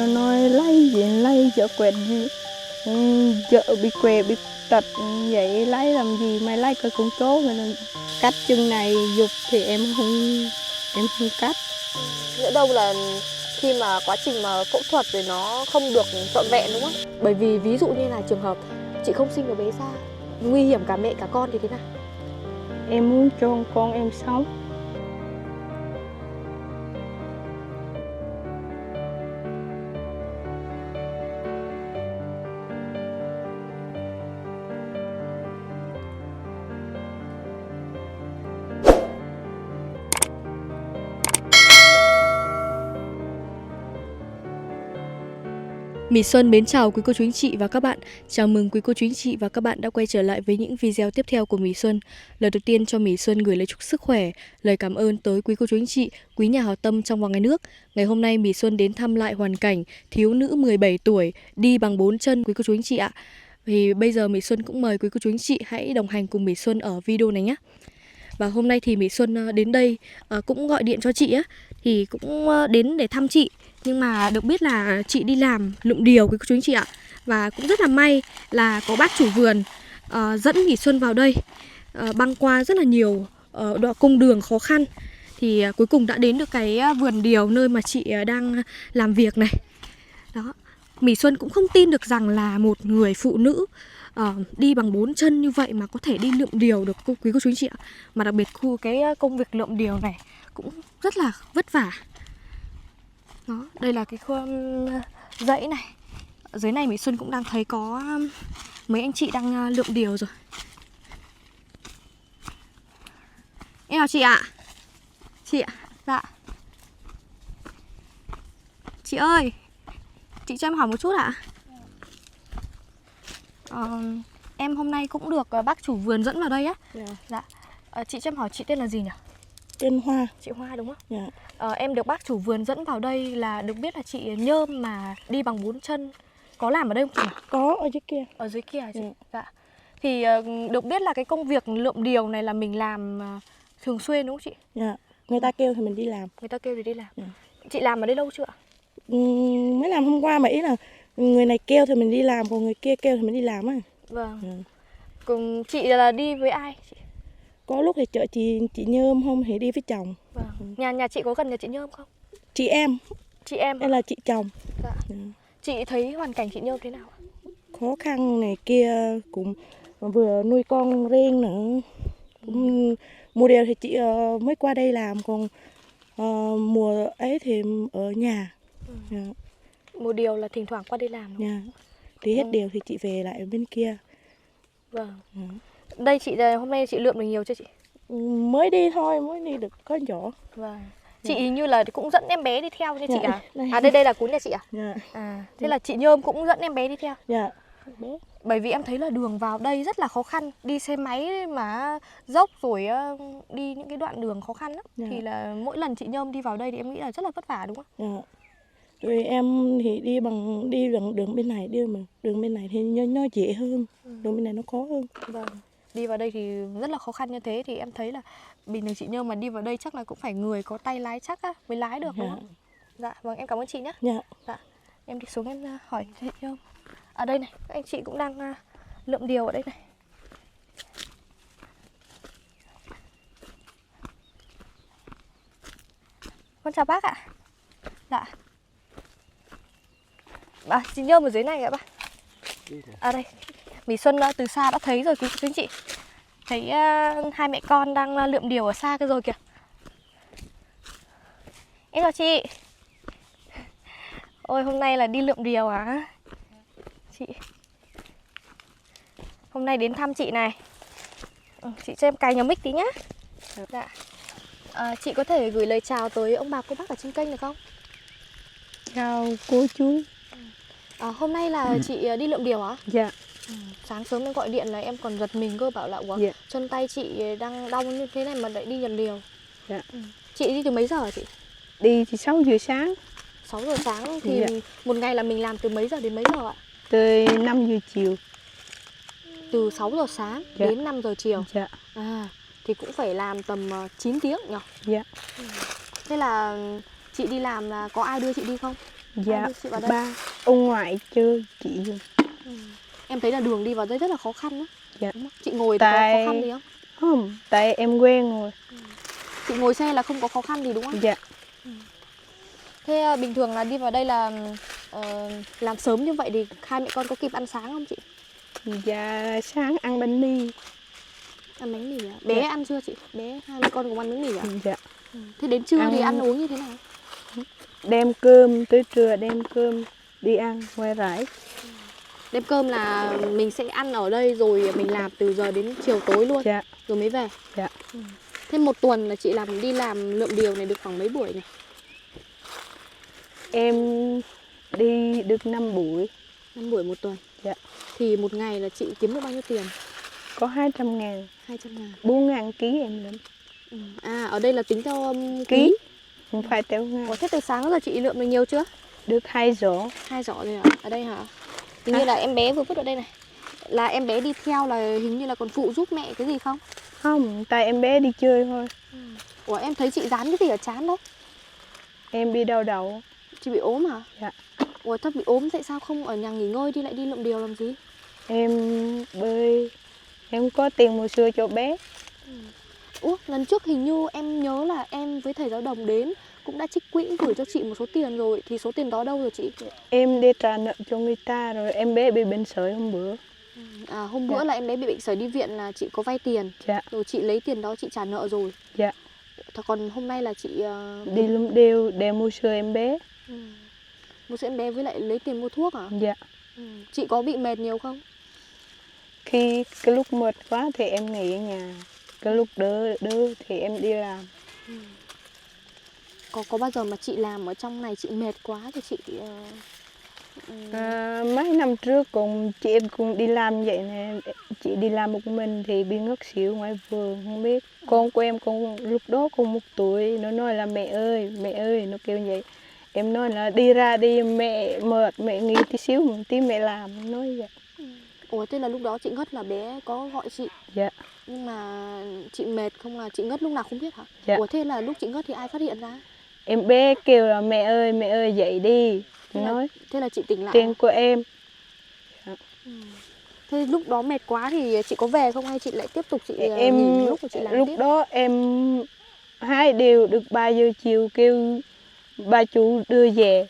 nó nói lấy gì lấy vợ quẹt gì, vợ bị què bị tật vậy lấy làm gì, mày lấy coi con chó rồi nên cắt chân này dục thì em không cắt. Nhỡ đâu là khi mà quá trình mà phẫu thuật thì nó không được trọn vẹn đúng không? Bởi vì ví dụ như là trường hợp chị không sinh được bé ra, nguy hiểm cả mẹ cả con thì thế nào? Em muốn cho con em sống. Mỹ Xuân mến chào quý cô chú anh chị và các bạn. Chào mừng quý cô chú anh chị và các bạn đã quay trở lại với những video tiếp theo của Mỹ Xuân. Lời đầu tiên cho Mỹ Xuân gửi lời chúc sức khỏe, lời cảm ơn tới quý cô chú anh chị, quý nhà hảo tâm trong và ngoài nước. Ngày hôm nay Mỹ Xuân đến thăm lại hoàn cảnh thiếu nữ 17 tuổi đi bằng 4 chân quý cô chú anh chị ạ. Thì bây giờ Mỹ Xuân cũng mời quý cô chú anh chị hãy đồng hành cùng Mỹ Xuân ở video này nhé. Và hôm nay thì Mỹ Xuân đến đây cũng gọi điện cho chị á, thì cũng đến để thăm chị. Nhưng mà được biết là chị đi làm lượm điều quý cô chú anh chị ạ. Và cũng rất là may là có bác chủ vườn dẫn Mỹ Xuân vào đây, băng qua rất là nhiều đoạn cung đường khó khăn. Thì cuối cùng đã đến được cái vườn điều nơi mà chị đang làm việc này. Đó, Mỹ Xuân cũng không tin được rằng là một người phụ nữ đi bằng 4 chân như vậy mà có thể đi lượm điều được quý cô chú anh chị ạ. Mà đặc biệt cái công việc lượm điều này cũng rất là vất vả. Đó, đây là cái khuôn dãy này. Ở dưới này Mỹ Xuân cũng đang thấy có mấy anh chị đang lượm điều rồi. Em chào chị ạ. Chị ạ, dạ. Chị ơi, chị cho em hỏi một chút ạ. Em hôm nay cũng được bác chủ vườn dẫn vào đây á. Dạ. Chị cho em hỏi chị tên là gì nhỉ? Tên Hoa. Chị Hoa đúng không? Dạ. Em được bác chủ vườn dẫn vào đây là được biết là chị Nhơm mà đi bằng 4 chân. Có làm ở đây không chị? Có ở dưới kia. Ở dưới kia hả chị? Dạ. Thì được biết là cái công việc lượm điều này là mình làm thường xuyên đúng không chị? Dạ. Người ta kêu thì mình đi làm. Người ta kêu thì đi làm. Chị làm ở đây lâu chưa ạ? Mới làm hôm qua mà ý là người này kêu thì mình đi làm, còn người kia kêu thì mình đi làm á. Vâng. Cùng chị là đi với ai chị? Có lúc thì chợ chị Nhơm, không thì đi với chồng. Vâng. Nhà chị có gần nhà chị Nhơm không? Chị em. Chị em. Đây là chị chồng. Dạ. Chị thấy hoàn cảnh chị Nhơm thế nào? Khó khăn này kia, cũng vừa nuôi con riêng nữa. Cũng mùa điều thì chị mới qua đây làm, còn mùa ấy thì ở nhà. Một điều là thỉnh thoảng qua đây làm đúng không? Thì hết điều thì chị về lại ở bên kia. Vâng. Đây chị hôm nay chị lượm được nhiều chưa chị? Mới đi thôi, mới đi được có chỗ. Vâng. Chị như là cũng dẫn em bé đi theo như chị à? Đây. Đây là cuốn nhà chị à? Dạ. Thế là chị Nhơm cũng dẫn em bé đi theo. Dạ. Bởi vì em thấy là đường vào đây rất là khó khăn, đi xe máy mà dốc rồi đi những cái đoạn đường khó khăn lắm. Thì là mỗi lần chị Nhơm đi vào đây thì em nghĩ là rất là vất vả đúng không? Dạ. Rồi em thì đi bằng đường bên này, đường bên này thì nó dễ hơn, đường bên này nó khó hơn. Vâng. Đi vào đây thì rất là khó khăn như thế thì em thấy là bình thường chị Nhơm mà đi vào đây chắc là cũng phải người có tay lái chắc á mới lái được đúng không? Dạ, vâng em cảm ơn chị nhé. Dạ. Em đi xuống em hỏi chị Nhơm. Ở đây này, các anh chị cũng đang lượm điều ở đây này. Con chào bác ạ. Dạ. Chị Nhơm ở dưới này ạ bác. À đây, Mỹ Xuân từ xa đã thấy rồi quý anh chị. Thấy hai mẹ con đang lượm điều ở xa kia rồi kìa. Em chào chị. Ôi hôm nay là đi lượm điều à? Chị. Hôm nay đến thăm chị này. Chị cho em cài nhỏ mic tí nhá. Dạ. Chị có thể gửi lời chào tới ông bà cô bác ở trên kênh được không? Chào cô chú. Hôm nay là chị đi lượm điều hả? Dạ. Sáng sớm em gọi điện là em còn giật mình cơ, bảo là chân tay chị đang đau như thế này mà lại đi nhặt điều. Dạ. Chị đi từ mấy giờ hả chị? Đi thì 6 giờ sáng. 6 giờ sáng thì một ngày là mình làm từ mấy giờ đến mấy giờ ạ? Từ 5 giờ chiều. Từ 6 giờ sáng đến 5 giờ chiều. Dạ. Thì cũng phải làm tầm 9 tiếng nhỉ? Dạ. Thế là chị đi làm là có ai đưa chị đi không? Dạ, đưa chị vào đây? ba ông ngoại chơi chị dùng. Em thấy là đường đi vào đây rất là khó khăn đó. Dạ. Đúng không? Chị ngồi thì có khó khăn gì không? Không, tại em quen rồi. Chị ngồi xe là không có khó khăn gì đúng không? Dạ. Thế bình thường là đi vào đây là làm sớm như vậy thì hai mẹ con có kịp ăn sáng không chị? Dạ, sáng ăn bánh mì. Ăn bánh mì à? Bé Dạ. ăn chưa chị? Bé hai mẹ con cùng ăn bánh mì à? Dạ. Thế đến trưa thì Ăn- ăn uống như thế nào? Đem cơm, tới trưa đem cơm đi ăn ngoài rải. Đêm cơm là mình sẽ ăn ở đây rồi mình làm từ giờ đến chiều tối luôn, Dạ. rồi mới về. Dạ. Thế một tuần là chị đi làm lượm điều này được khoảng mấy buổi này? Em đi được 5 buổi. 5 buổi một tuần. Dạ. Thì một ngày là chị kiếm được bao nhiêu tiền? Có 200.000, 200.000. 4.000 ký em lượm. À, ở đây là tính theo Ký, ký. không phải theo ngàn. Ủa, thế từ sáng đến giờ chị lượm được nhiều chưa? Được 2 giỏ. 2 giỏ rồi hả? Ở đây hả? Hình như là em bé vừa vứt ở đây này. Là em bé đi theo là hình như là còn phụ giúp mẹ cái gì không? Không, tại em bé đi chơi thôi. Ủa, em thấy chị dán cái gì ở trán đấy? Em bị đau đầu. Chị bị ốm hả? Dạ. Ủa, thật bị ốm tại sao không ở nhà nghỉ ngơi đi lại đi lượm điều làm gì? Em bơi, em có tiền mua sữa cho bé. Ủa, lần trước hình như em nhớ là em với thầy giáo đồng đến cũng đã trích quỹ gửi cho chị một số tiền rồi. Thì số tiền đó đâu rồi chị? Em đi trả nợ cho người ta rồi em bé bị bệnh sởi hôm bữa. À, hôm bữa là em bé bị bệnh sởi đi viện là chị có vay tiền. Dạ. Rồi chị lấy tiền đó chị trả nợ rồi. Dạ. Thật còn hôm nay là chị Đi lum đều để mua sữa em bé. mua sữa em bé với lại lấy tiền mua thuốc hả? Dạ. Chị có bị mệt nhiều không? Khi cái lúc mệt quá thì em nghỉ ở nhà. Cái lúc đỡ thì em đi làm. Có bao giờ mà chị làm ở trong này chị mệt quá thì chị Mấy năm trước cùng chị em cùng đi làm vậy nè. Chị đi làm một mình thì bị ngất xỉu ngoài vườn, không biết. Con của em con lúc đó con 1 tuổi, nó nói là mẹ ơi, nó kêu vậy. Em nói là đi ra đi, mẹ mệt, mẹ nghỉ tí xíu một tí mẹ làm, nó nói vậy. Ủa, thế là lúc đó chị ngất là bé có gọi chị. Dạ. Nhưng mà chị mệt không là chị ngất lúc nào không biết hả? Dạ. Ủa, thế là lúc chị ngất thì ai phát hiện ra? Em bé kêu là mẹ ơi dậy đi. Nói Thế là chị tỉnh lại. tiền của em. Thế lúc đó mệt quá thì chị có về không hay chị lại tiếp tục chị Em nghỉ một lúc rồi chị làm lúc tiếp? đó em hai đều được 3 giờ chiều kêu bà chủ đưa về.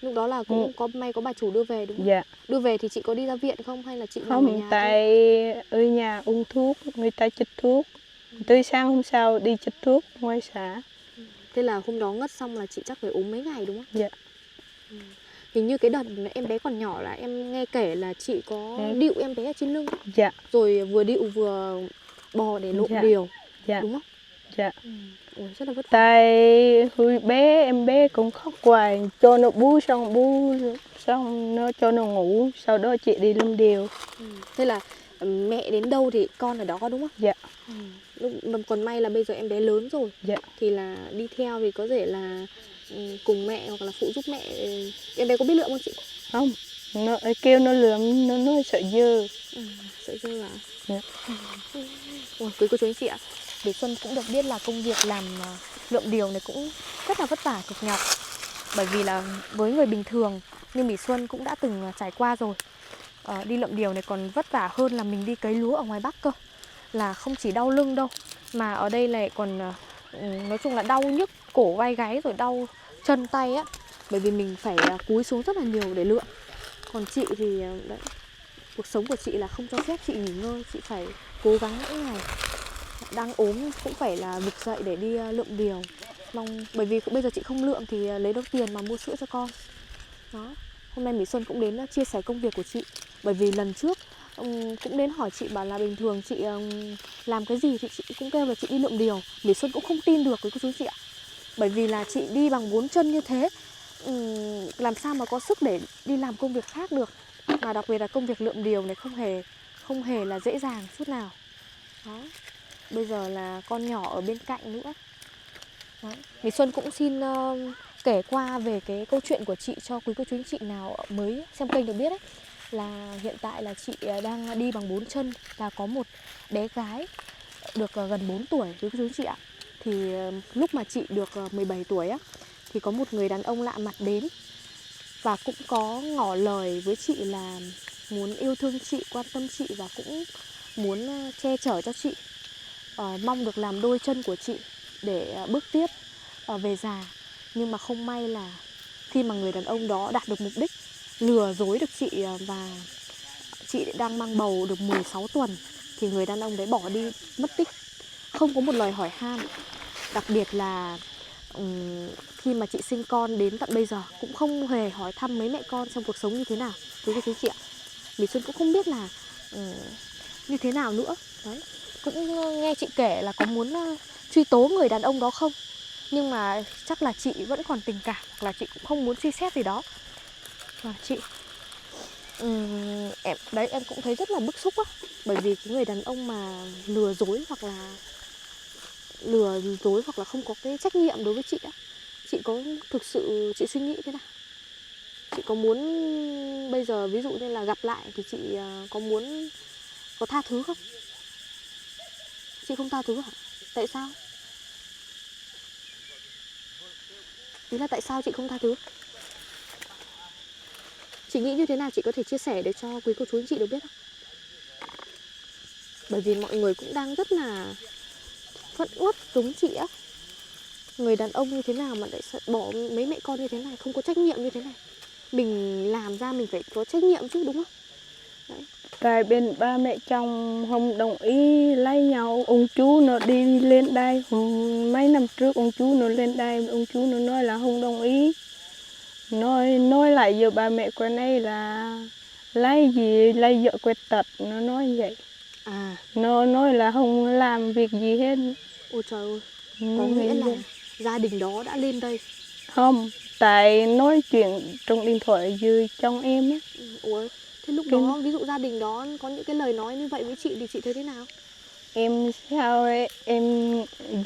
Lúc đó là cũng có may có bà chủ đưa về đúng không? Dạ. Đưa về thì chị có đi ra viện không hay là chị nằm ở Không, nhà tại ở nhà uống thuốc, người ta chích thuốc. Tới sáng hôm sau đi chích thuốc ngoài xã. Thế là hôm đó ngất xong là chị chắc phải ốm mấy ngày đúng không? Dạ. Hình như cái đợt em bé còn nhỏ là em nghe kể là chị có địu em bé ở trên lưng. Dạ. Rồi vừa địu vừa bò để lộn Dạ. điều. Dạ. Đúng không? Dạ. Ủa, rất là vất vả. Tại hồi bé em bé cũng khóc hoài, cho nó bú xong nó cho nó ngủ, sau đó chị đi làm điều. Thế là mẹ đến đâu thì con ở đó đúng không? Dạ. Lúc còn may là bây giờ em bé lớn rồi. Dạ. Thì là đi theo thì có thể là cùng mẹ hoặc là phụ giúp mẹ. Em bé có biết lượm không chị? Không, nó kêu nó lượm, nó nói sợ dơ. Sợ dơ à? Dạ. Ôi, quý cô chú anh chị ạ, để Xuân cũng được biết là công việc làm lượm điều này cũng rất là vất vả cực nhọc. Bởi vì là với người bình thường như Mỹ Xuân cũng đã từng trải qua rồi. Đi lượm điều này còn vất vả hơn là mình đi cấy lúa ở ngoài Bắc cơ. Là không chỉ đau lưng đâu, mà ở đây lại còn nói chung là đau nhức cổ vai gáy rồi đau chân tay á. Bởi vì mình phải cúi xuống rất là nhiều để lượm. Còn chị thì đấy, cuộc sống của chị là không cho phép chị nghỉ ngơi. Chị phải cố gắng mỗi ngày. Đang ốm cũng phải là vực dậy để đi lượm điều. Bởi vì bây giờ chị không lượm thì lấy đâu tiền mà mua sữa cho con. Đó. Hôm nay Mỹ Xuân cũng đến chia sẻ công việc của chị. Bởi vì lần trước cũng đến hỏi chị bảo là bình thường chị làm cái gì thì chị cũng kêu là chị đi lượm điều. Mỹ Xuân cũng không tin được với cô chú chị ạ. Bởi vì là chị đi bằng 4 chân như thế, làm sao mà có sức để đi làm công việc khác được. Mà đặc biệt là công việc lượm điều này không hề là dễ dàng chút nào. Đó. Bây giờ là con nhỏ ở bên cạnh nữa. Đó. Mỹ Xuân cũng xin kể qua về cái câu chuyện của chị cho quý cô chú anh chị nào mới xem kênh được biết ấy. Là hiện tại là chị đang đi bằng 4 chân và có một bé gái được gần 4 tuổi quý cô chú anh chị ạ. Thì lúc mà chị được 17 tuổi á, thì có một người đàn ông lạ mặt đến và cũng có ngỏ lời với chị là muốn yêu thương chị, quan tâm chị và cũng muốn che chở cho chị, mong được làm đôi chân của chị để bước tiếp về già. Nhưng mà không may là khi mà người đàn ông đó đạt được mục đích lừa dối được chị và chị đang mang bầu được 16 tuần thì người đàn ông đấy bỏ đi mất tích, không có một lời hỏi han. Đặc biệt là khi mà chị sinh con đến tận bây giờ cũng không hề hỏi thăm mấy mẹ con trong cuộc sống như thế nào. Quý cô chú chị ạ, Mỹ Xuân cũng không biết là như thế nào nữa. Đấy, cũng nghe chị kể là có muốn truy tố người đàn ông đó không, nhưng mà chắc là chị vẫn còn tình cảm, hoặc là chị cũng không muốn suy xét gì đó. Và chị em cũng thấy rất là bức xúc á, bởi vì cái người đàn ông mà lừa dối hoặc là không có cái trách nhiệm đối với chị á, chị có thực sự chị suy nghĩ thế nào? Chị có muốn bây giờ ví dụ như là gặp lại thì chị có tha thứ không? Chị không tha thứ hả? Tại sao? Ý là tại sao chị không tha thứ? Chị nghĩ như thế nào chị có thể chia sẻ để cho quý cô chú anh chị được biết không? Bởi vì mọi người cũng đang rất là phẫn uất giống chị á. Người đàn ông như thế nào mà lại bỏ mấy mẹ con như thế này, không có trách nhiệm như thế này. Mình làm ra mình phải có trách nhiệm chứ, đúng không? Đấy. Tại bên ba mẹ chồng không đồng ý lấy nhau. Ông chú nó đi lên đây mấy năm trước, ông chú nó lên đây, ông chú nó nói là không đồng ý. Nói lại giờ ba mẹ con ấy là lấy vợ quẹt tật, nó nói vậy. Nó nói là không làm việc gì hết. Ôi trời ơi, có nghĩa là gia đình đó đã lên đây? Không, tại nói chuyện trong điện thoại với chồng em á. Ủa, thế lúc đó ví dụ gia đình đó có những cái lời nói như vậy với chị thì chị thấy thế nào? Em sao ấy, em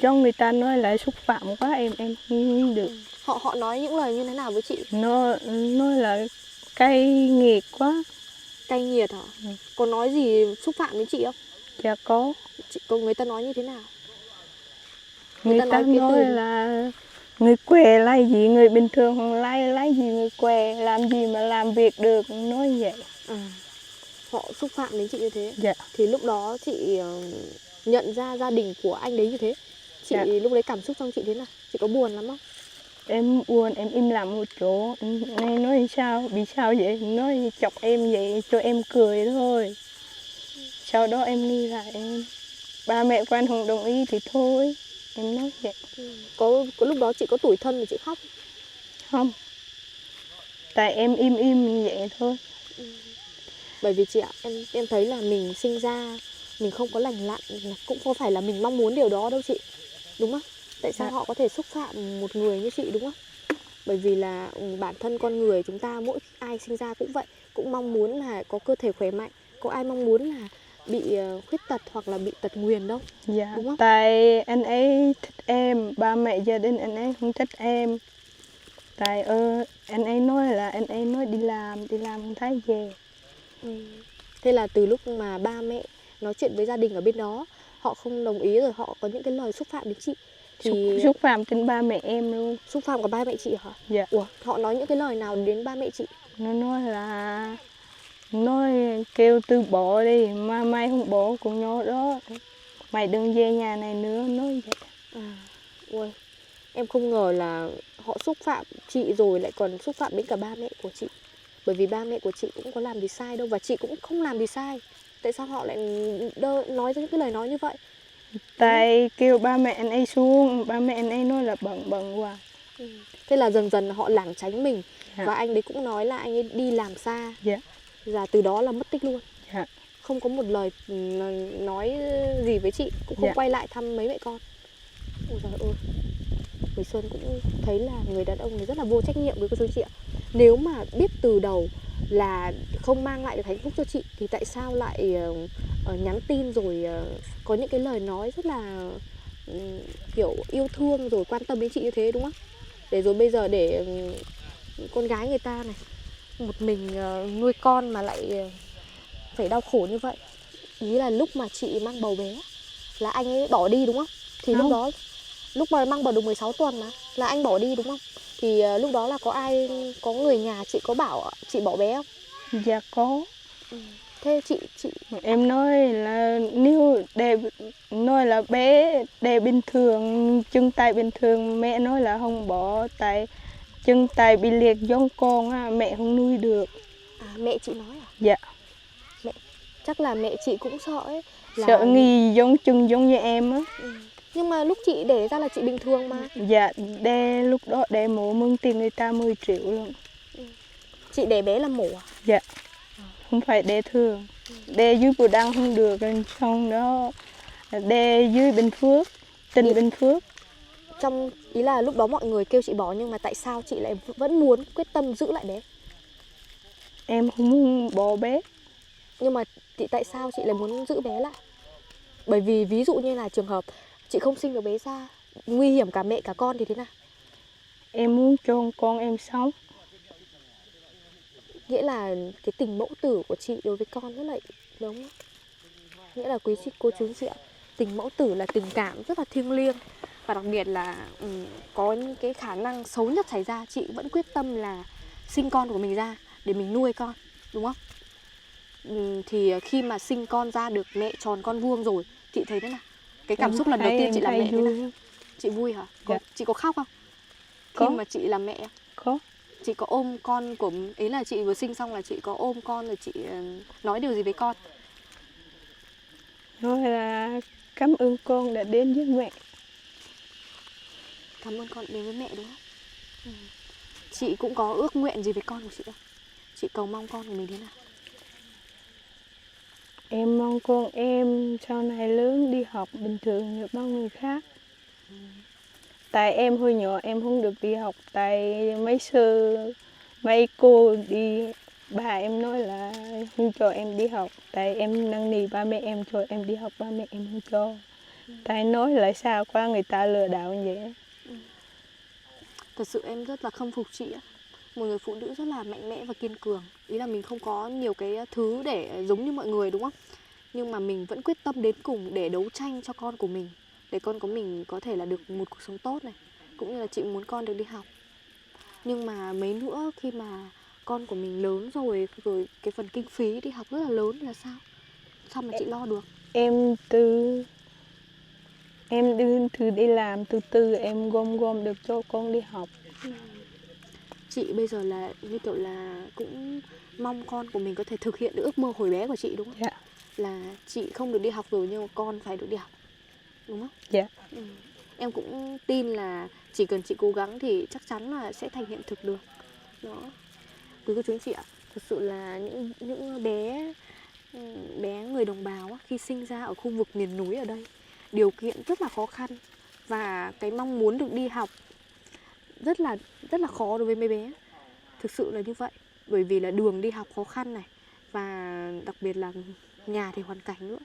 do người ta nói là xúc phạm quá, em không được. Họ nói những lời như thế nào với chị? Nó nói là cay nghiệt quá. Cay nghiệt hả? Có nói gì xúc phạm đến chị không? Dạ có. Người ta nói như thế nào? Người ta nói là người què lấy gì người bình thường không lấy gì người què, làm gì mà làm việc được, nói vậy. Họ xúc phạm đến chị như thế. Dạ. Thì lúc đó chị nhận ra gia đình của anh đấy như thế, chị lúc đấy cảm xúc trong chị thế nào? Chị có buồn lắm không? Em buồn, em im lặng một chỗ. Này nói sao, bị sao vậy? Nói chọc em vậy cho em cười thôi. Sau đó em đi lại, ba mẹ con không đồng ý thì thôi. Em nói vậy. Có lúc đó chị có tủi thân mà chị khóc không? Tại em im như vậy thôi. Bởi vì chị ạ, em thấy là mình sinh ra mình không có lành lặn, cũng không phải là mình mong muốn điều đó đâu chị, đúng không? Tại sao họ có thể xúc phạm một người như chị, đúng không? Bởi vì là bản thân con người chúng ta, mỗi ai sinh ra cũng vậy, cũng mong muốn là có cơ thể khỏe mạnh. Có ai mong muốn là bị khuyết tật hoặc là bị tật nguyền đâu. Dạ, đúng không? Tại anh ấy thích em, ba mẹ gia đình anh ấy không thích em. Tại anh ấy nói là anh ấy nói đi làm không thấy về. Thế là từ lúc mà ba mẹ nói chuyện với gia đình ở bên đó, họ không đồng ý rồi họ có những cái lời xúc phạm đến chị thì xúc phạm đến ba mẹ em luôn. Xúc phạm của ba mẹ chị hả? Dạ. Ủa, họ nói những cái lời nào đến ba mẹ chị? Nó nói kêu từ bỏ đi, mà mày không bỏ con nhỏ đó, mày đừng về nhà này nữa, nói vậy. Ui, em không ngờ là họ xúc phạm chị rồi lại còn xúc phạm đến cả ba mẹ của chị. Bởi vì ba mẹ của chị cũng có làm gì sai đâu, và chị cũng không làm gì sai. Tại sao họ lại nói ra những cái lời nói như vậy? Tại kêu ba mẹ anh ấy xuống, ba mẹ anh ấy nói là bận quá. Thế là dần dần họ lảng tránh mình. Dạ. Và anh đấy cũng nói là anh ấy đi làm xa. Dạ. Và từ đó là mất tích luôn. Dạ. Không có một lời nói gì với chị, cũng không quay lại thăm mấy mẹ con. Ôi trời ơi, Mỹ Xuân cũng thấy là người đàn ông này rất là vô trách nhiệm với cô chú chị ạ. Nếu mà biết từ đầu là không mang lại được hạnh phúc cho chị thì tại sao lại nhắn tin rồi có những cái lời nói rất là kiểu yêu thương rồi quan tâm đến chị như thế, đúng không? Để rồi bây giờ để con gái người ta này một mình nuôi con mà lại phải đau khổ như vậy. Ý là lúc mà chị mang bầu bé là anh ấy bỏ đi, đúng không? Thì lúc đó, lúc mà mang bầu được 16 tuần mà là anh bỏ đi, đúng không? Thì lúc đó là có người nhà chị có bảo chị bỏ bé không? Dạ có. Thế chị Em nói là nếu nói là bé đẻ bình thường, chân tay bình thường, mẹ nói là không bỏ, tại chân tay bị liệt giống con á, mẹ không nuôi được. mẹ chị nói à? Dạ. Chắc là mẹ chị cũng sợ ấy, Sợ nghi giống chân giống như em á. Nhưng mà lúc chị đẻ ra là chị bình thường mà. Dạ, lúc đó đẻ mổ mướn tiền người ta 10 triệu luôn. Chị đẻ bé là mổ à? Dạ, không phải đẻ thường. Đẻ dưới Bù Đăng không được, xong đó đẻ dưới Bình Phước, tỉnh Bình Phước. Trong ý là lúc đó mọi người kêu chị bỏ, nhưng mà tại sao chị lại vẫn muốn quyết tâm giữ lại bé? Em không muốn bỏ bé. Nhưng mà tại sao chị lại muốn giữ bé lại? Bởi vì ví dụ như là trường hợp chị không sinh được bé ra, nguy hiểm cả mẹ cả con thì thế nào? Em muốn cho con em sống. Nghĩa là cái tình mẫu tử của chị đối với con rất là đúng. Nghĩa là quý cô chú anh chị ạ, tình mẫu tử là tình cảm rất là thiêng liêng. Và đặc biệt là có những cái khả năng xấu nhất xảy ra, chị vẫn quyết tâm là sinh con của mình ra để mình nuôi con, đúng không? Thì khi mà sinh con ra được mẹ tròn con vuông rồi, chị thấy thế nào? Cái cảm xúc lần đầu tiên chị làm mẹ thế nào? Chị vui hả? Dạ. Chị có khóc không? Có. Khi mà chị làm mẹ? Có. Chị có ôm con của... Ý là chị vừa sinh xong là chị có ôm con rồi chị nói điều gì với con? Nói là cảm ơn con đã đến với mẹ. Cảm ơn con đến với mẹ đúng không? Chị cũng có ước nguyện gì với con của chị không? Chị cầu mong con của mình thế nào? Em mong con em sau này lớn đi học bình thường như bao người khác. Tại em hồi nhỏ em không được đi học, tại mấy cô đi, bà em nói là không cho em đi học, tại em năn nỉ ba mẹ em cho em đi học, ba mẹ em không cho. Tại nói lại sao qua người ta lừa đảo như vậy. Thật sự em rất là khâm phục chị á. Một người phụ nữ rất là mạnh mẽ và kiên cường. Ý là mình không có nhiều cái thứ để giống như mọi người đúng không? Nhưng mà mình vẫn quyết tâm đến cùng để đấu tranh cho con của mình, để con của mình có thể là được một cuộc sống tốt này. Cũng như là chị muốn con được đi học. Nhưng mà mấy nữa khi mà con của mình lớn rồi cái phần kinh phí đi học rất là lớn thì là sao? Sao mà chị lo được? Em từ đi làm từ từ em gom được cho con đi học. Chị bây giờ là như kiểu là cũng mong con của mình có thể thực hiện được ước mơ hồi bé của chị đúng không? Dạ. Là chị không được đi học rồi nhưng mà con phải được đi học, đúng không? Dạ. Em cũng tin là chỉ cần chị cố gắng thì chắc chắn là sẽ thành hiện thực được. Đó. Quý cô chú anh chị ạ, thật sự là những bé người đồng bào á, khi sinh ra ở khu vực miền núi ở đây, điều kiện rất là khó khăn và cái mong muốn được đi học rất là khó đối với mấy bé. Thực sự là như vậy, bởi vì là đường đi học khó khăn này, và đặc biệt là nhà thì hoàn cảnh nữa.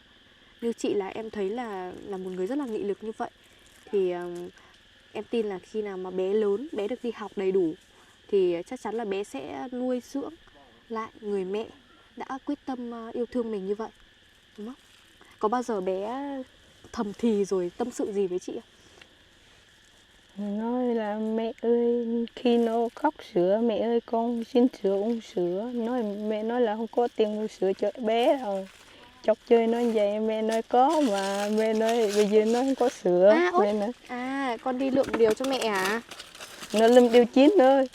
Như chị là em thấy là một người rất là nghị lực như vậy, thì em tin là khi nào mà bé lớn, bé được đi học đầy đủ thì chắc chắn là bé sẽ nuôi dưỡng lại người mẹ đã quyết tâm yêu thương mình như vậy, đúng không? Có bao giờ bé thầm thì rồi tâm sự gì với chị không? Nói là mẹ ơi, khi nó khóc sữa, mẹ ơi con xin sữa uống sữa. Mẹ nói là không có tiền mua sữa cho bé rồi. Chọc chơi nó vậy, mẹ nói có mà mẹ nói bây giờ nó không có sữa. Mẹ nói, Con đi lượm điều cho mẹ à? nó lum điều chín thôi.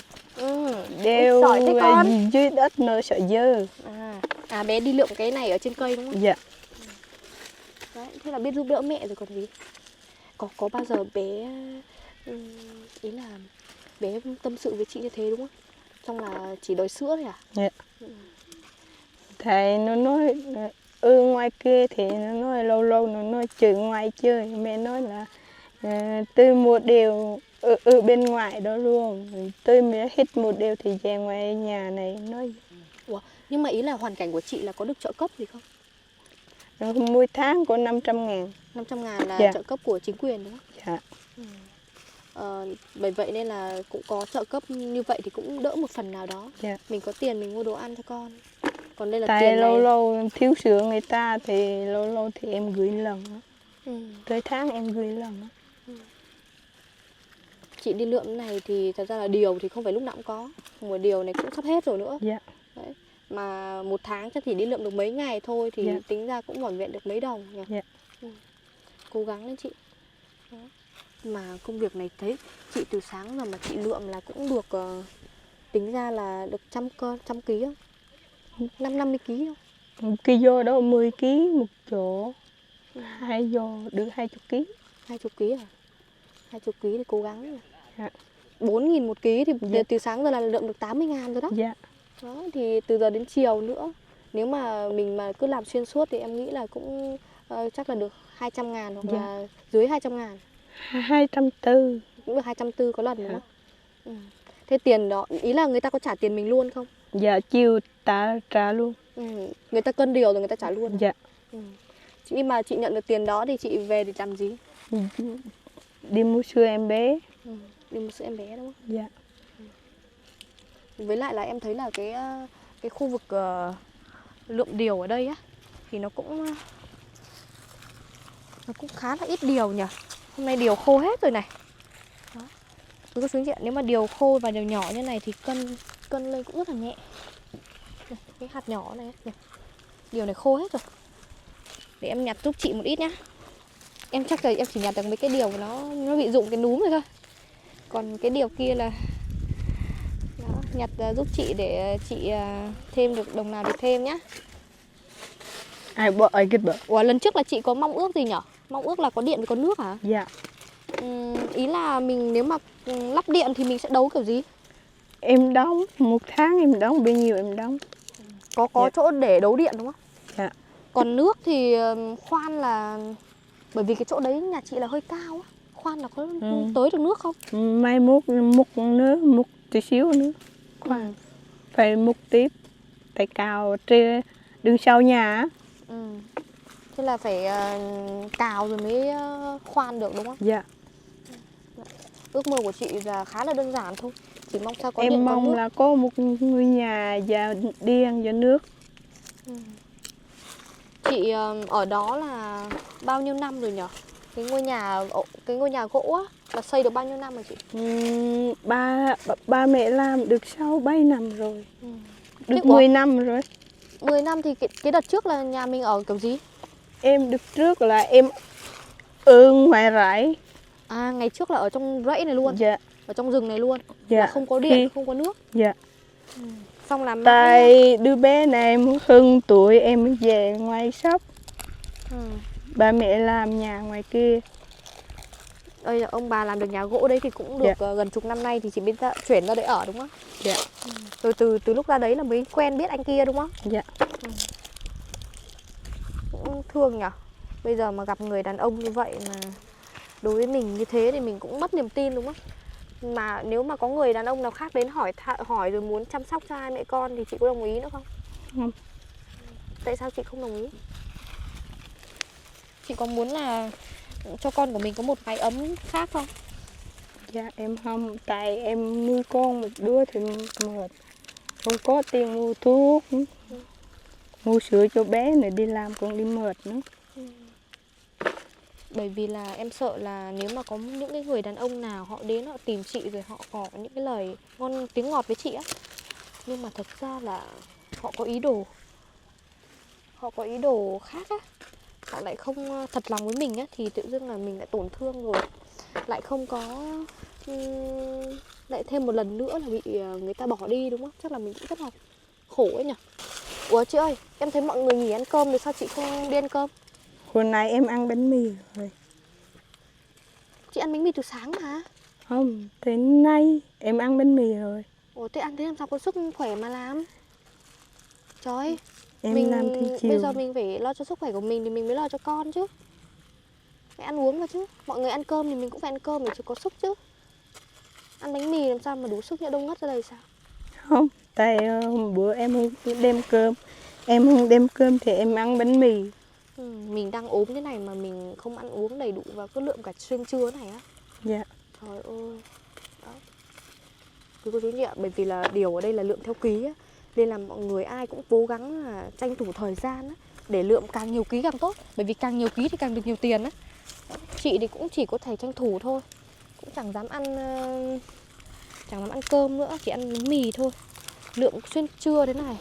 Đeo giỏi thế con. dưới đất nó sợ dơ. Bé đi lượm cái này ở trên cây đúng không? Dạ. Đấy, thế là biết giúp đỡ mẹ rồi còn gì. Có bao giờ bé ý là bé tâm sự với chị như thế đúng không? Xong là chỉ đòi sữa thôi à? Dạ. Thầy nó nói ngoài kia thì nó nói lâu lâu nó nói chửi ngoài chơi. Mẹ nói là tôi mua đều ở bên ngoài đó luôn. Tôi mới hết một đều thì về ngoài nhà này nói. Ủa, nhưng mà ý là hoàn cảnh của chị là có được trợ cấp gì không? Mỗi tháng có 500.000. 500.000 là Dạ. trợ cấp của chính quyền đúng không? Dạ. Bởi vậy nên là cũng có trợ cấp như vậy thì cũng đỡ một phần nào đó. Dạ. Mình có tiền mình mua đồ ăn cho con. Còn đây là tại tiền lâu này. lâu thiếu sữa người ta thì lâu lâu thì em gửi lần. Tới tháng em gửi lần. chị đi lượm này thì thật ra là điều thì không phải lúc nào cũng có. Mùa điều này cũng sắp hết rồi nữa. Dạ. Đấy. Mà một tháng chắc chỉ đi lượm được mấy ngày thôi thì Dạ. tính ra cũng vỏn vẹn được mấy đồng nhỉ. Dạ. Cố gắng lên chị. Đó. Mà công việc này thấy chị từ sáng giờ mà chị lượm là cũng được tính ra là được 100 ký không? 50 ký không? Một cái vô đó 10 kg một chỗ. 2 vô được 20 kg. 20 ký à? 20 ký thì cố gắng rồi. Dạ. 4.000 một ký thì Dạ. từ sáng giờ là lượm được 80.000 rồi đó. Dạ. Đó thì từ giờ đến chiều nữa, nếu mà mình mà cứ làm xuyên suốt thì em nghĩ là cũng chắc là được 200.000 hoặc Dạ. là dưới 200.000. 240. Cũng được 240 có lần đúng Dạ. không? Ừ. Thế tiền đó, ý là người ta có trả tiền mình luôn không? Dạ chiều trả luôn. Ừ. Người ta cân điều rồi người ta trả luôn à? Dạ. Ừ. Khi mà chị nhận được tiền đó thì chị về để làm gì? Đi mua sữa em bé. Ừ. Đi mua sữa em bé đúng không? Dạ. Với lại là em thấy là cái khu vực lượm điều ở đây á thì nó cũng khá là ít điều nhỉ. Hôm nay điều khô hết rồi này. Đó. Cứ có chú chị ạ, nếu mà điều khô và điều nhỏ như này thì cân lên cũng rất là nhẹ. Đây, cái hạt nhỏ này, này. Điều này khô hết rồi. Để em nhặt giúp chị một ít nhá. Em chắc là em chỉ nhặt được mấy cái điều nó bị rụng cái núm rồi thôi. Còn cái điều kia là đó, nhặt giúp chị để chị thêm được đồng nào thì thêm nhá. Ai bỏ ai cái bỏ. Ủa lần trước là chị có mong ước gì nhở? Mong ước là có điện với có nước hả? Dạ. Ý là mình nếu mà lắp điện thì mình sẽ đấu kiểu gì? Em đóng một tháng em đóng bao nhiêu em đóng. Có Dạ. chỗ để đấu điện đúng không? Dạ. Còn nước thì khoan là bởi vì cái chỗ đấy nhà chị là hơi cao á. Khoan là có tới được nước không? Mai múc nữa, múc tí xíu nữa. Khoan. Phải múc tiếp. Tại cào trên đường sau nhà á. Thế là phải cào rồi mới khoan được đúng không? Dạ. Ước mơ của chị là khá là đơn giản thôi. Chỉ mong sao có điện Em có mong nước. là có một ngôi nhà và điện và nước. Chị ở đó là bao nhiêu năm rồi nhở? Cái ngôi nhà gỗ á là xây được bao nhiêu năm rồi chị? Ba mẹ làm được 6-7 năm rồi. Được Thế 10 năm rồi. 10 năm thì cái đợt trước là nhà mình ở kiểu gì? Em được trước là em ở ngoài rẫy. À ngày trước là ở trong rẫy này luôn. Dạ. Ở trong rừng này luôn. Dạ. Là không có điện, không có nước. Dạ. Xong làm Tại đứa bé này hơn tuổi em mới về ngoài Sóc. Ba mẹ làm nhà ngoài kia. Ơi ông bà làm được nhà gỗ đấy thì cũng được gần chục năm nay thì chị biết chuyển ra đấy ở đúng không? Dạ. Rồi từ lúc ra đấy là mới quen biết anh kia đúng không? Dạ. Cũng thương nhở. Bây giờ mà gặp người đàn ông như vậy mà đối với mình như thế thì mình cũng mất niềm tin đúng không? Mà nếu mà có người đàn ông nào khác đến hỏi rồi muốn chăm sóc cho hai mẹ con thì chị có đồng ý nữa không? Không. Tại sao chị không đồng ý? Chị có muốn là cho con của mình có một mái ấm khác không? Dạ em không. Tại em nuôi con một đứa thì mệt. Không có tiền mua thuốc. Mua sữa cho bé này đi làm còn đi mệt nữa. Bởi vì là em sợ là nếu mà có những cái người đàn ông nào họ đến họ tìm chị rồi họ có những cái lời tiếng ngọt với chị á, nhưng mà thật ra là họ có ý đồ. Họ có ý đồ khác á. Họ lại không thật lòng với mình á thì tự dưng là mình lại tổn thương rồi. Lại không có lại thêm một lần nữa là bị người ta bỏ đi đúng không? Chắc là mình cũng rất là khổ ấy nhỉ. Ủa chị ơi, em thấy mọi người nghỉ ăn cơm thì sao chị không đi ăn cơm? Hồi nay em ăn bánh mì rồi. Chị ăn bánh mì từ sáng mà. Không, thế nay em ăn bánh mì rồi. Ủa thế ăn thế làm sao có sức khỏe mà làm? Trời ơi, Em làm từ chiều. bây giờ mình phải lo cho sức khỏe của mình thì mình mới lo cho con chứ. Phải ăn uống mà chứ. Mọi người ăn cơm thì mình cũng phải ăn cơm để cho có sức chứ. Ăn bánh mì làm sao mà đủ sức nhỡ đông ngất ra đây sao? Không, tại hôm bữa em không đem cơm. Em không đem cơm thì em ăn bánh mì. Mình đang ốm thế này mà mình không ăn uống đầy đủ và cứ lượm cả xuyên trưa này á. Dạ. Trời ơi. Đó. Cứ cô chú chị ạ, bởi vì là điều ở đây là lượm theo ký á. Nên là mọi người ai cũng cố gắng là tranh thủ thời gian á, để lượm càng nhiều ký càng tốt. Bởi vì càng nhiều ký thì càng được nhiều tiền á. Chị thì cũng chỉ có thể tranh thủ thôi. cũng chẳng dám ăn cơm nữa, chỉ ăn bánh mì thôi. Lượng xuyên trưa thế này.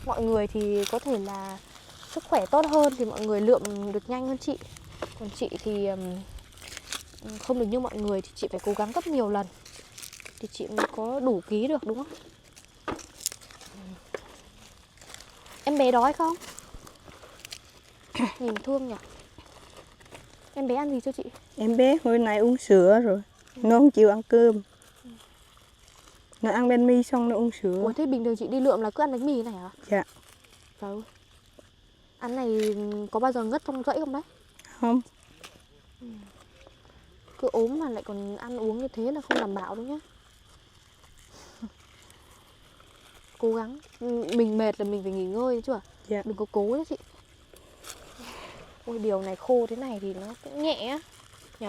Mọi người thì có thể là sức khỏe tốt hơn thì mọi người lượm được nhanh hơn chị. Còn chị thì không được như mọi người, thì chị phải cố gắng gấp nhiều lần thì chị mới có đủ ký được, đúng không? Em bé đói không? Nhìn thương nhỉ. Em bé ăn gì cho chị? Em bé hồi này uống sữa rồi, nó không chịu ăn cơm. Nó ăn bánh mì xong nó uống sữa. Ủa thế bình thường chị đi lượm là cứ ăn bánh mì này hả? Dạ. Trời ơi. Ăn này có bao giờ ngất trong rẫy không đấy? Không. Cứ ốm mà lại còn ăn uống như thế là không đảm bảo đâu nhá. Cố gắng. Mình mệt là mình phải nghỉ ngơi chứ. Dạ. Đừng có cố đấy chị. Ôi điều này khô thế này thì nó cũng nhẹ á nhỉ?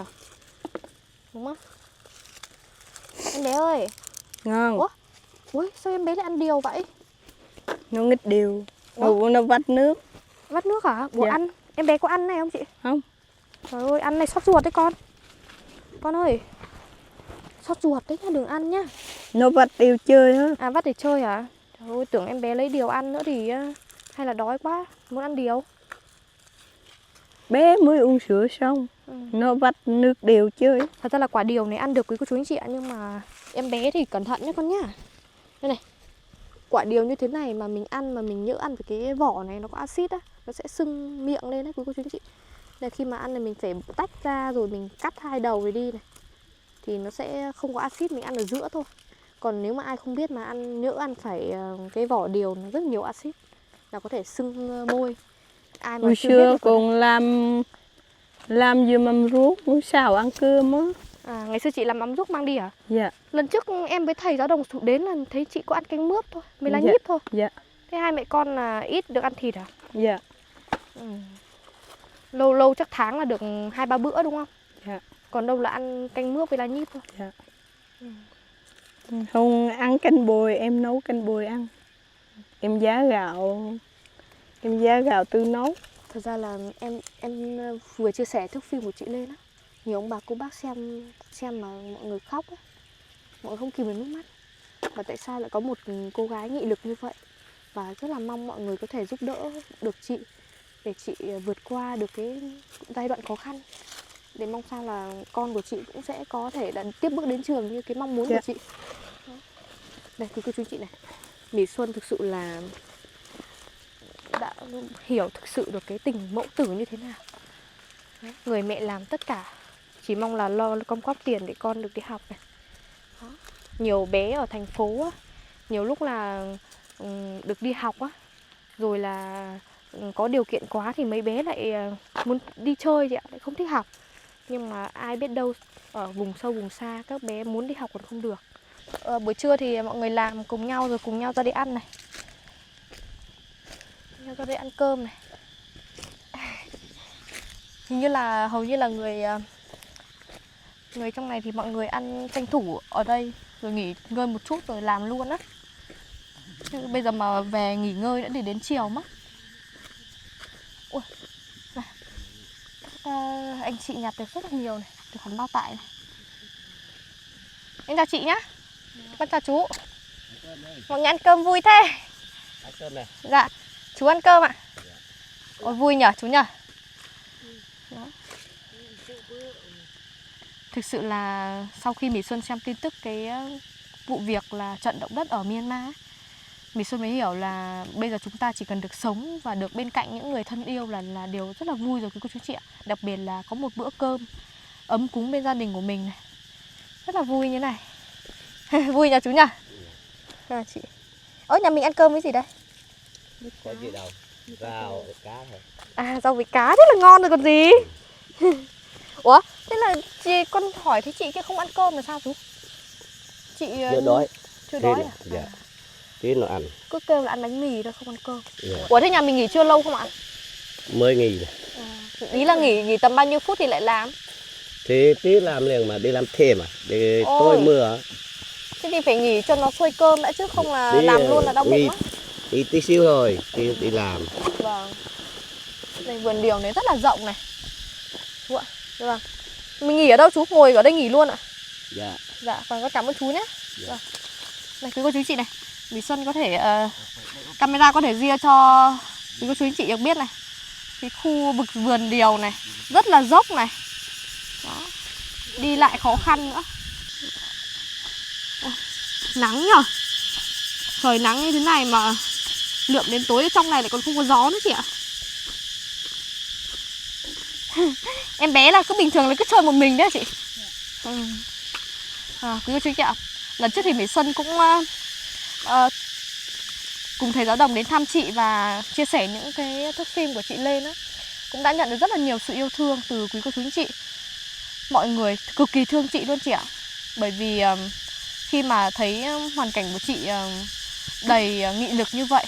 Đúng không? Em bé ơi. Ngon. Ủa? Ui sao em bé lại ăn điều vậy? Nó nghịch điều. Nó vắt nước. Vắt nước hả? Ủa Dạ. ăn. Em bé có ăn này không chị? Không. Trời ơi ăn này xót ruột đấy con. Con ơi. Xót ruột đấy nhá, đừng ăn nhá. Nó vắt điều chơi á. À vắt để chơi hả? Trời ơi tưởng em bé lấy điều ăn nữa thì hay là đói quá, muốn ăn điều. Bé mới uống sữa xong, nó vắt nước điều chơi. Thật ra là quả điều này ăn được quý cô chú anh chị ạ, nhưng mà em bé thì cẩn thận nhé con nhá. Đây này. Quả điều như thế này mà mình ăn mà mình nhỡ ăn với cái vỏ này nó có axit á, nó sẽ sưng miệng lên đấy quý cô chú anh chị. Nên khi mà ăn thì mình phải tách ra rồi mình cắt hai đầu rồi đi này. Thì nó sẽ không có axit, mình ăn ở giữa thôi. Còn nếu mà ai không biết mà nhỡ ăn phải cái vỏ điều nó rất nhiều axit là có thể sưng môi. Ai mà Hồi chưa biết xưa được rồi còn làm vừa mâm ruốc, muốn sao ăn cơm á. À, ngày xưa chị làm mắm ruốc mang đi hả? Dạ. Lần trước em với thầy giáo đồng đến là thấy chị có ăn canh mướp thôi, mới lá Dạ. nhíp thôi. Dạ. Thế hai mẹ con là ít được ăn thịt hả? Dạ. Lâu lâu chắc tháng là được 2-3 bữa đúng không? Dạ. Còn đâu là ăn canh mướp với lá nhíp thôi. Dạ. Không ăn canh bồi, em nấu canh bồi ăn. Em giá gạo tự nấu. Thật ra là em vừa chia sẻ thước phim của chị lên á, nhiều ông bà cô bác xem mà mọi người khóc á, mọi người không kìm được nước mắt. Và tại sao lại có một cô gái nghị lực như vậy? Và rất là mong mọi người có thể giúp đỡ được chị để chị vượt qua được cái giai đoạn khó khăn, để mong sao là con của chị cũng sẽ có thể là tiếp bước đến trường như cái mong muốn của chị. Đây quý cô chú chị này, Mỹ Xuân thực sự là đã hiểu thực sự được cái tình mẫu tử như thế nào. Đấy, người mẹ làm tất cả chỉ mong là lo gom góp tiền để con được đi học này. Đó. Nhiều bé ở thành phố á, nhiều lúc là được đi học á, rồi là có điều kiện quá thì mấy bé lại muốn đi chơi chị ạ, lại không thích học. Nhưng mà ai biết đâu ở vùng sâu vùng xa các bé muốn đi học còn không được. Buổi trưa thì mọi người làm cùng nhau rồi cùng nhau ra đi ăn này. Cùng nhau ra đây ăn cơm này. Hình như là hầu như là người trong này thì mọi người ăn tranh thủ ở đây rồi nghỉ ngơi một chút rồi làm luôn á. Bây giờ mà về nghỉ ngơi đã để đến chiều mất. Ui, này. Anh chị nhặt được rất là nhiều này, được hẳn bao tải này. Em chào chị nhá. Con chào chú. Mọi người ăn cơm vui thế. Ăn cơm này. Dạ, chú ăn cơm ạ. Ôi vui nhở chú nhở. Đó. Thực sự là sau khi Mỹ Xuân xem tin tức cái vụ việc là trận động đất ở Myanmar, Mỹ Xuân mới hiểu là bây giờ chúng ta chỉ cần được sống và được bên cạnh những người thân yêu là điều rất là vui rồi quý cô chú chị ạ. Đặc biệt là có một bữa cơm ấm cúng bên gia đình của mình này. Rất là vui như này. Vui nhờ chú nhỉ? À, chị. Ơ nhà mình ăn cơm với gì đây? Có gì đâu, rau cá thôi. À rau với cá thế là ngon rồi còn gì. Ủa thế là chị, con hỏi thế chị kia không ăn cơm là sao chú? Chị Chưa đói. chưa đói à? Dạ. Tí nó ăn. Cứ kêu là ăn bánh mì thôi không ăn cơm. Dạ. Ủa thế nhà mình nghỉ trưa lâu không ạ? Mới nghỉ này. Ý là nghỉ tầm bao nhiêu phút thì lại làm? Thì tí làm liền mà đi làm thêm à, để Ôi. tôi mưa. Thế thì phải nghỉ cho nó sôi cơm đã chứ không là làm luôn là đau bụng á. Tí xíu thôi, đi làm. Vâng. Đây vườn điều này rất là rộng này. Vâng. Mình nghỉ ở đâu chú? Ngồi ở đây nghỉ luôn ạ? Dạ. Dạ, còn con cảm ơn chú nhé. Dạ. Vâng. Này quý cô chú anh chị này, Mỹ Xuân có thể camera có thể ria cho quý cô chú anh chị được biết này. Cái khu vực vườn điều này rất là dốc này. Đó. Đi lại khó khăn nữa. Ôi, nắng nhở. Trời nắng như thế này mà lượm đến tối ở trong này lại còn không có gió nữa chị ạ. Em bé là cứ bình thường là cứ chơi một mình đấy chị. Quý cô chú anh chị ạ, lần trước thì Mỹ Xuân cũng cùng thầy giáo Đồng đến thăm chị và chia sẻ những cái thước phim của chị lên á, cũng đã nhận được rất là nhiều sự yêu thương từ quý cô chú anh chị. Mọi người cực kỳ thương chị luôn chị ạ. Bởi vì khi mà thấy hoàn cảnh của chị đầy nghị lực như vậy,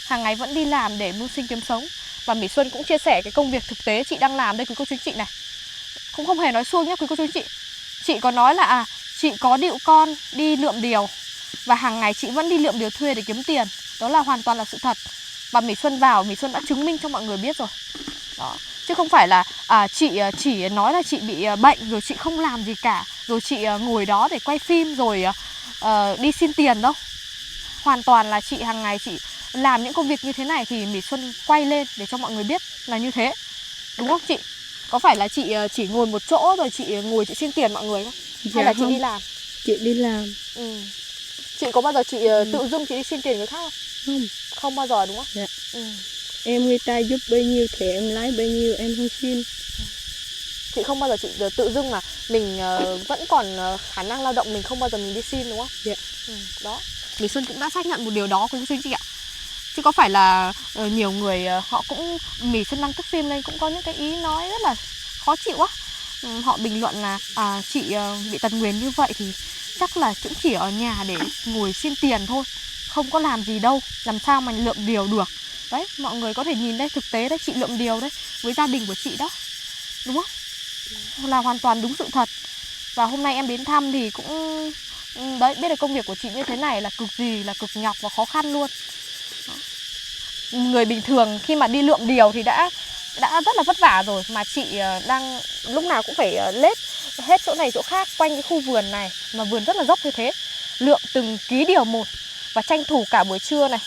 hàng ngày vẫn đi làm để mưu sinh kiếm sống. Và Mỹ Xuân cũng chia sẻ cái công việc thực tế chị đang làm đây quý cô chú anh chị này. Cũng không hề nói suông nhé quý cô chú anh chị. Chị có nói là chị có điệu con đi lượm điều và hàng ngày chị vẫn đi lượm điều thuê để kiếm tiền. Đó là hoàn toàn là sự thật. Và Mỹ Xuân Mỹ Xuân đã chứng minh cho mọi người biết rồi. Đó. Chứ không phải là chị chỉ nói là chị bị bệnh rồi chị không làm gì cả, rồi chị ngồi đó để quay phim rồi đi xin tiền đâu. Hoàn toàn là chị hàng ngày chị làm những công việc như thế này thì Mỹ Xuân quay lên để cho mọi người biết là như thế. Đúng không chị? Có phải là chị chỉ ngồi một chỗ rồi chị ngồi chị xin tiền mọi người không? Hay là chị đi làm? Chị đi làm. Chị có bao giờ chị tự dưng chị đi xin tiền người khác không? Không. Không bao giờ đúng không? Dạ. Em người ta giúp bấy nhiêu thì em lấy bấy nhiêu, em không xin. Chị không bao giờ chị tự dưng mà mình vẫn còn khả năng lao động, mình không bao giờ mình đi xin đúng không? Dạ. Đó. Mỹ Xuân cũng đã xác nhận một điều đó quý cô chú chị ạ. Chứ có phải là nhiều người họ cũng Mỹ Xuân đăng tức phim lên cũng có những cái ý nói rất là khó chịu á. Họ bình luận là chị bị tật nguyền như vậy thì chắc là cũng chỉ ở nhà để ngồi xin tiền thôi, không có làm gì đâu, làm sao mà lượm điều được. Đấy, mọi người có thể nhìn đây, thực tế đấy, chị lượm điều đấy với gia đình của chị đó. Đúng không? Là hoàn toàn đúng sự thật. Và hôm nay em đến thăm thì cũng đấy, biết được công việc của chị như thế này là cực nhọc và khó khăn luôn. Đó. Người bình thường khi mà đi lượm điều thì đã rất là vất vả rồi, mà chị đang lúc nào cũng phải lết hết chỗ này chỗ khác quanh cái khu vườn này, mà vườn rất là dốc như thế, lượm từng ký điều một và tranh thủ cả buổi trưa này,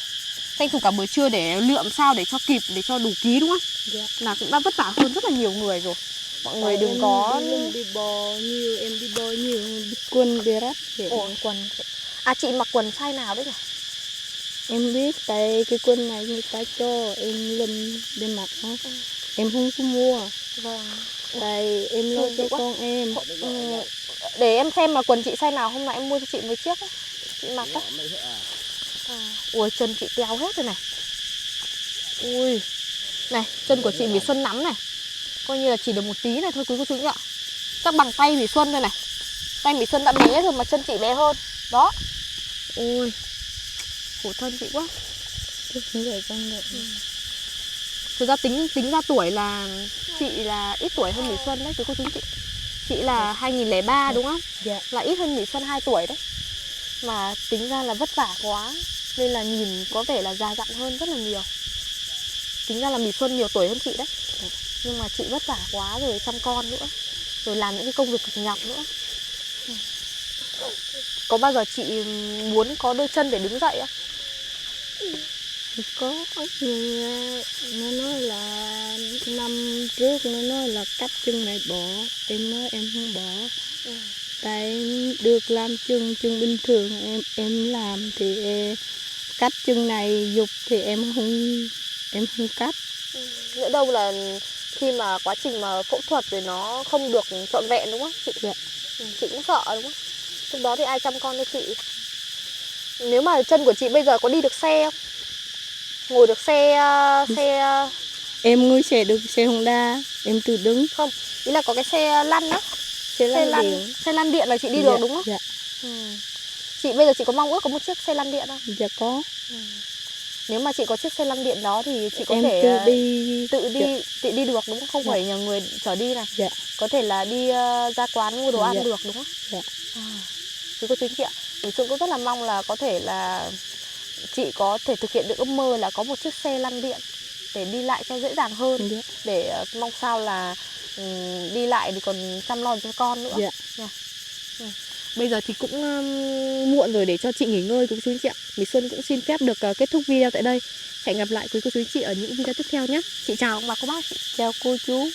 tranh thủ cả buổi trưa để lượm sao để cho kịp, để cho đủ ký đúng không? Dạ. Là cũng đã vất vả hơn rất là nhiều người rồi. Mọi người đừng có đi bò nhiều, em đi bò nhiều, đi quần đi rách. Ồ, quần. Chị mặc quần size nào đấy nhỉ? Em biết tại cái quần này người ta cho em lùm để mặc đó. Em không có mua. Vâng. Tại em lo cho con em. Để em xem mà quần chị size nào, hôm nay em mua cho chị mấy chiếc ấy. Chị mặc á. Ui, chân chị teo hết rồi này. Ui. Này, chân của chị Mỹ Xuân nắm này. Coi như là chỉ được một tí này thôi quý cô chú ạ. Chắc bằng tay Mỹ Xuân thôi này. Tay Mỹ Xuân đã bé rồi mà chân chị bé hơn. Đó. Ui. Khổ thân chị quá. Thực ra tính ra tuổi là chị là ít tuổi hơn Mỹ Xuân đấy quý cô chú chị. Chị là 2003 đúng không? Dạ. Là ít hơn Mỹ Xuân 2 tuổi đấy. Mà tính ra là vất vả quá nên là nhìn có vẻ là già dặn hơn rất là nhiều. Tính ra là Mỹ Xuân nhiều tuổi hơn chị đấy. Nhưng mà chị vất vả quá rồi, chăm con nữa, rồi làm những cái công việc cực nhọc nữa. Có bao giờ chị muốn có đôi chân để đứng dậy không? Có, nhưng nó nói là năm trước nó nói là cắt chân này bỏ. Em nói em không bỏ. Tại được làm chân bình thường em làm thì cắt chân này dục thì em không cắt. Nhỡ đâu là khi mà quá trình mà phẫu thuật rồi nó không được trọn vẹn đúng không chị? Dạ. Chị cũng sợ đúng không? Lúc đó thì ai chăm con cho chị? Nếu mà chân của chị bây giờ có đi được xe không? Ngồi được xe Em ngồi xe được xe Honda, em tự đứng. không? Ý là có cái xe lăn đó. Xe lăn Xe lăn điện là chị đi dạ, được đúng không? Dạ. Chị bây giờ chị có mong ước có một chiếc xe lăn điện không? Dạ có. Nếu mà chị có chiếc xe lăn điện đó thì chị có em thể tự đi được đúng không? Không dạ. phải nhờ người chở đi này. Dạ. Có thể là đi ra quán mua đồ ăn dạ. được đúng không? Dạ. Quý cô chú anh chị ạ, mình cũng rất là mong là có thể là chị có thể thực hiện được ước mơ là có một chiếc xe lăn điện để đi lại cho dễ dàng hơn. Dạ. Để mong sao là đi lại thì còn chăm lo cho con nữa. Dạ. Bây giờ thì cũng muộn rồi, để cho chị nghỉ ngơi quý cô chú anh chị ạ. Mỹ Xuân cũng xin phép được kết thúc video tại đây. Hẹn gặp lại quý cô chú anh chị ở những video tiếp theo nhé. Chị chào ông bà cô bác chị. Chào cô chú.